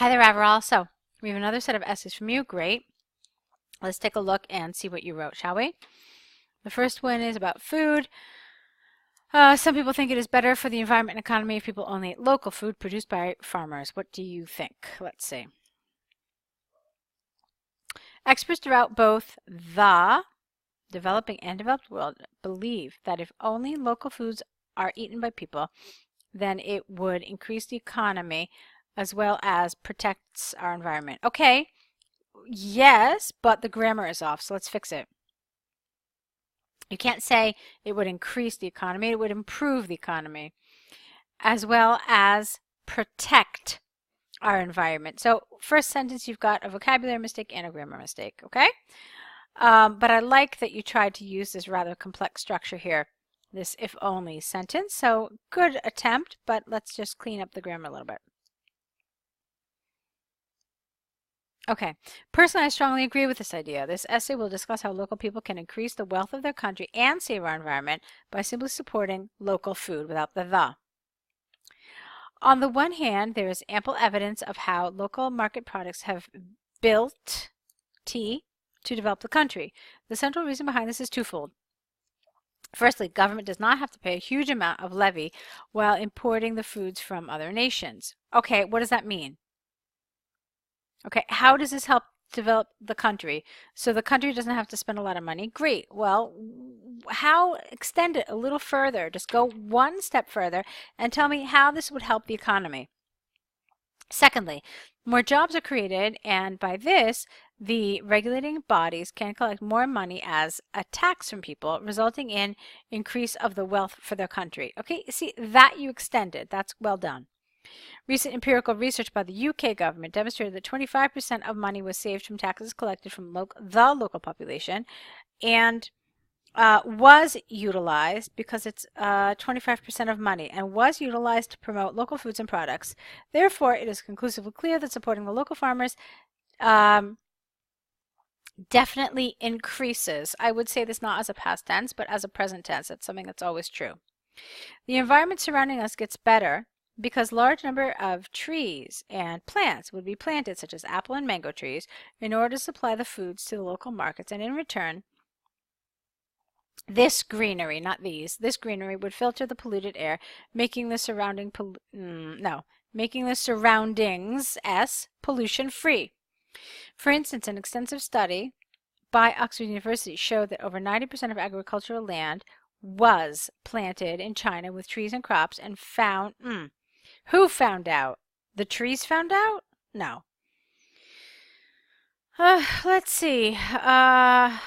Hi there, Aviral. So we have another set of essays from you. Great. Let's take a look and see what you wrote, shall we? The first one is about food. Some people think it is better for the environment and economy if people only eat local food produced by farmers. What do you think? Let's see. Experts throughout both the developing and developed world believe that if only local foods are eaten by people, then it would increase the economy as well as protects our environment. Okay, yes, but the grammar is off, so let's fix it. You can't say it would increase the economy, it would improve the economy, as well as protect our environment. So first sentence, you've got a vocabulary mistake and a grammar mistake, okay? But I like that you tried to use this rather complex structure here, this if only sentence. So good attempt, but let's just clean up the grammar a little bit. Okay, personally, I strongly agree with this idea. This essay will discuss how local people can increase the wealth of their country and save our environment by simply supporting local food without the. On the one hand, there is ample evidence of how local market products have built to develop the country. The central reason behind this is twofold. Firstly, government does not have to pay a huge amount of levy while importing the foods from other nations. Okay, what does that mean? Okay, how does this help develop the country? So the country doesn't have to spend a lot of money. Great. Well, how extend it a little further? Just go one step further and tell me how this would help the economy. Secondly, more jobs are created, and by this, the regulating bodies can collect more money as a tax from people, resulting in increase of the wealth for their country. Okay, see, that you extended. That's well done. Recent empirical research by the UK government demonstrated that 25% of money was saved from taxes collected from the local population and was utilized because it's 25% of money and was utilized to promote local foods and products. Therefore, it is conclusively clear that supporting the local farmers definitely increases. I would say this not as a past tense, but as a present tense. That's something that's always true. The environment surrounding us gets better because large number of trees and plants would be planted, such as apple and mango trees, in order to supply the foods to the local markets, and in return, this greenery, not these, this greenery would filter the polluted air, making the making the surroundings pollution free. For instance, an extensive study by Oxford University showed that over 90% of agricultural land was planted in China with trees and crops and found who found out? The trees found out? No. Let's see. An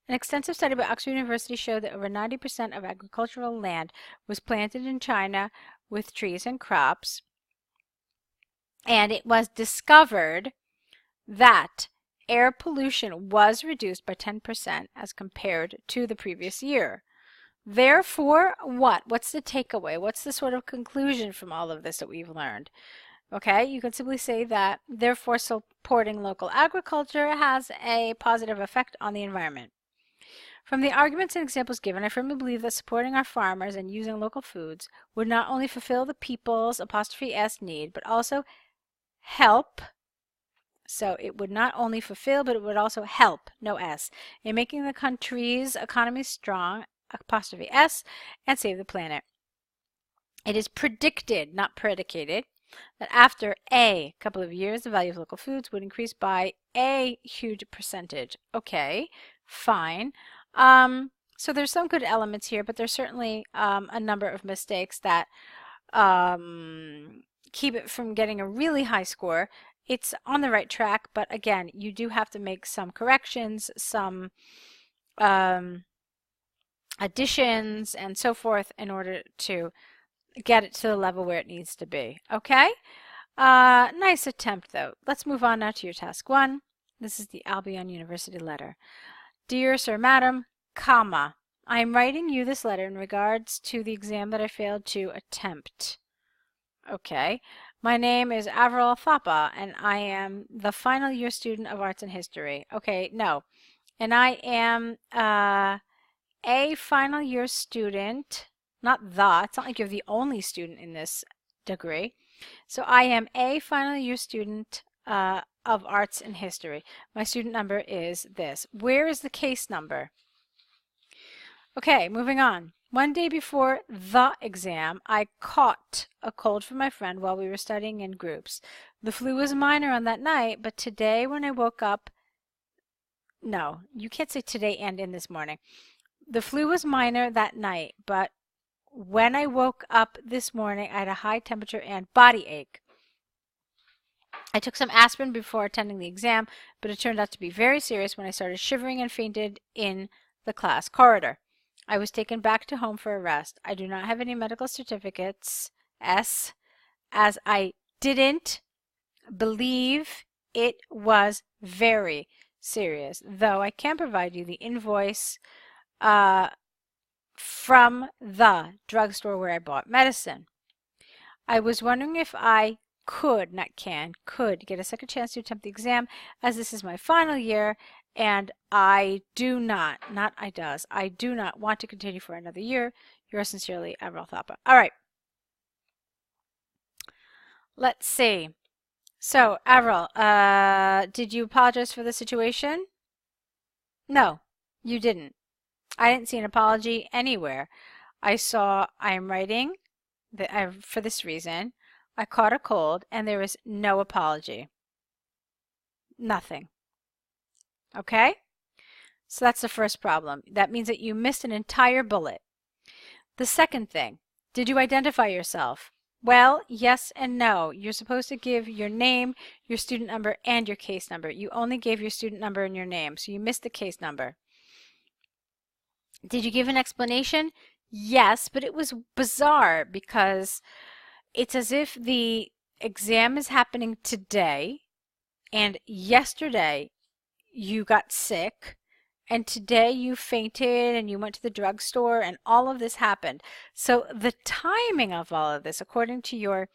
extensive study by Oxford University showed that over 90% of agricultural land was planted in China with trees and crops. And it was discovered that air pollution was reduced by 10% as compared to the previous year. Therefore, what? What's the takeaway? What's the sort of conclusion from all of this that we've learned? Okay, you can simply say that, therefore, supporting local agriculture has a positive effect on the environment. From the arguments and examples given, I firmly believe that supporting our farmers and using local foods would not only fulfill the people's '(s) need, but also help. So it would not only fulfill, but it would also help, no S, in making the country's economy strong, '(s), and save the planet. It is predicted, not predicated, that after a couple of years, the value of local foods would increase by a huge percentage. Okay, fine. So there's some good elements here, but there's certainly a number of mistakes that keep it from getting a really high score. It's on the right track, but again, you do have to make some corrections, some additions, and so forth in order to get it to the level where it needs to be. Okay? Nice attempt, though. Let's move on now to your task 1. This is the Albion University letter. Dear Sir, Madam, comma, I am writing you this letter in regards to the exam that I failed to attempt. Okay. My name is Aviral Thapa, and I am the final year student of Arts and History. Okay, no. And I am a final year student, not the, it's not like you're the only student in this degree. So I am a final year student of arts and history. My student number is this. Where is the case number? Okay, moving on. One day before the exam, I caught a cold from my friend while we were studying in groups. The flu was minor on that night, but today when I woke up, no, you can't say today and in this morning. The flu was minor that night, but when I woke up this morning, I had a high temperature and body ache. I took some aspirin before attending the exam, but it turned out to be very serious when I started shivering and fainted in the class corridor. I was taken back to home for a rest. I do not have any medical certificates, as I didn't believe it was very serious, though I can provide you the invoice from the drugstore where I bought medicine. I was wondering if I could get a second chance to attempt the exam, as this is my final year and I do not want to continue for another year. Yours sincerely, Aviral Thapa. All right. Let's see. So, Aviral, did you apologize for the situation? No, you didn't. I didn't see an apology anywhere. I saw I am writing for this reason. I caught a cold, and there is no apology. Nothing. Okay? So that's the first problem. That means that you missed an entire bullet. The second thing, did you identify yourself? Well, yes and no. You're supposed to give your name, your student number, and your case number. You only gave your student number and your name, so you missed the case number. Did you give an explanation? Yes, but it was bizarre because it's as if the exam is happening today and yesterday you got sick and today you fainted and you went to the drugstore and all of this happened. So the timing of all of this, according to your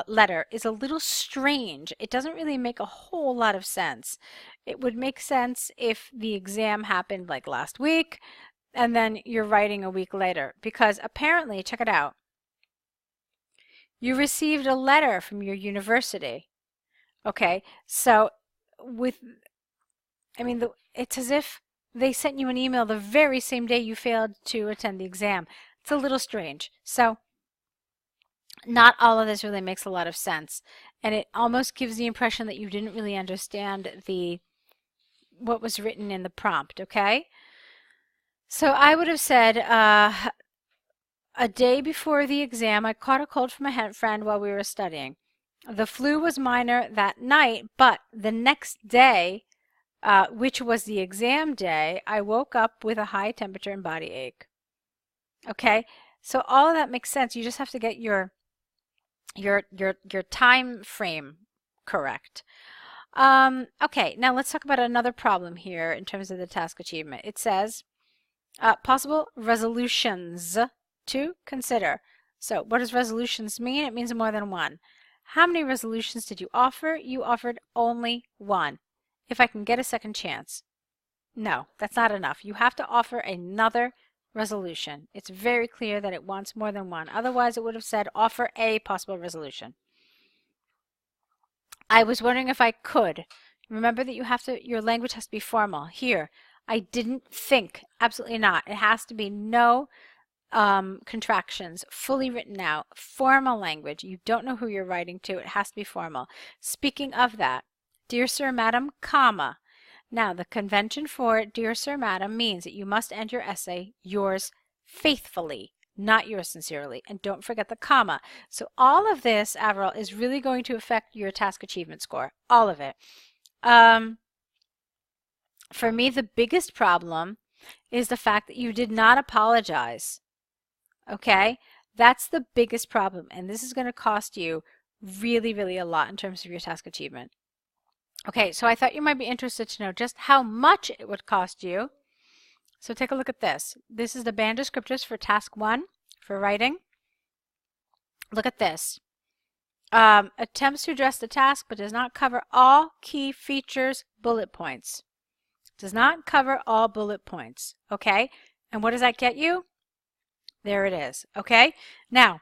letter, is a little strange. It doesn't really make a whole lot of sense. It would make sense if the exam happened like last week and then you're writing a week later, because apparently, check it out, you received a letter from your university. Okay, so it's as if they sent you an email the very same day you failed to attend the exam. It's a little strange. So not all of this really makes a lot of sense, and it almost gives the impression that you didn't really understand what was written in the prompt. Okay, so I would have said a day before the exam, I caught a cold from a friend while we were studying. The flu was minor that night, but the next day, which was the exam day, I woke up with a high temperature and body ache. Okay, so all of that makes sense. You just have to get your time frame correct. Okay, now let's talk about another problem here in terms of the task achievement. It says possible resolutions to consider. So what does resolutions mean? It means more than one. How many resolutions did you offer? You offered only one. If I can get a second chance. No, that's not enough. You have to offer another resolution. It's very clear that it wants more than one. Otherwise, it would have said offer a possible resolution. I was wondering if I could. Remember that your language has to be formal. Here, I didn't think. Absolutely not. It has to be no contractions, fully written out, formal language. You don't know who you're writing to. It has to be formal. Speaking of that, dear sir, madam, comma. Now, the convention for dear sir, madam means that you must end your essay yours faithfully, not yours sincerely. And don't forget the comma. So all of this, Aviral, is really going to affect your task achievement score. All of it. For me, the biggest problem is the fact that you did not apologize. Okay? That's the biggest problem. And this is going to cost you really, really a lot in terms of your task achievement. Okay, so I thought you might be interested to know just how much it would cost you. So take a look at this. This is the band descriptors for task 1 for writing. Look at this. Attempts to address the task but does not cover all key features, bullet points. Does not cover all bullet points. Okay? And what does that get you? There it is. Okay? Now,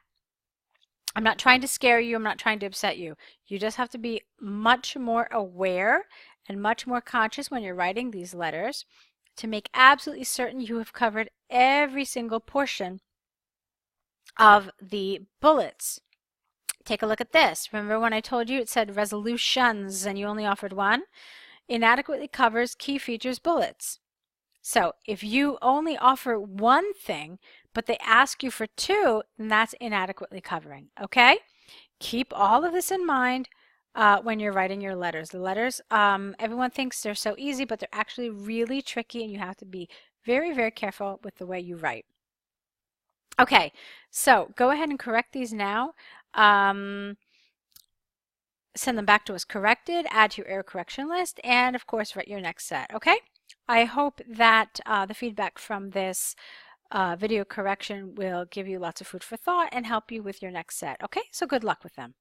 I'm not trying to scare you. I'm not trying to upset you. You just have to be much more aware and much more conscious when you're writing these letters to make absolutely certain you have covered every single portion of the bullets. Take a look at this. Remember when I told you it said resolutions and you only offered one? Inadequately covers key features bullets. So if you only offer one thing, but they ask you for two, then that's inadequately covering, okay? Keep all of this in mind when you're writing your letters. The letters, everyone thinks they're so easy, but they're actually really tricky, and you have to be very, very careful with the way you write. Okay, so go ahead and correct these now. Send them back to us corrected, add to your error correction list, and of course write your next set, okay? I hope that the feedback from this video correction will give you lots of food for thought and help you with your next set, okay? So good luck with them.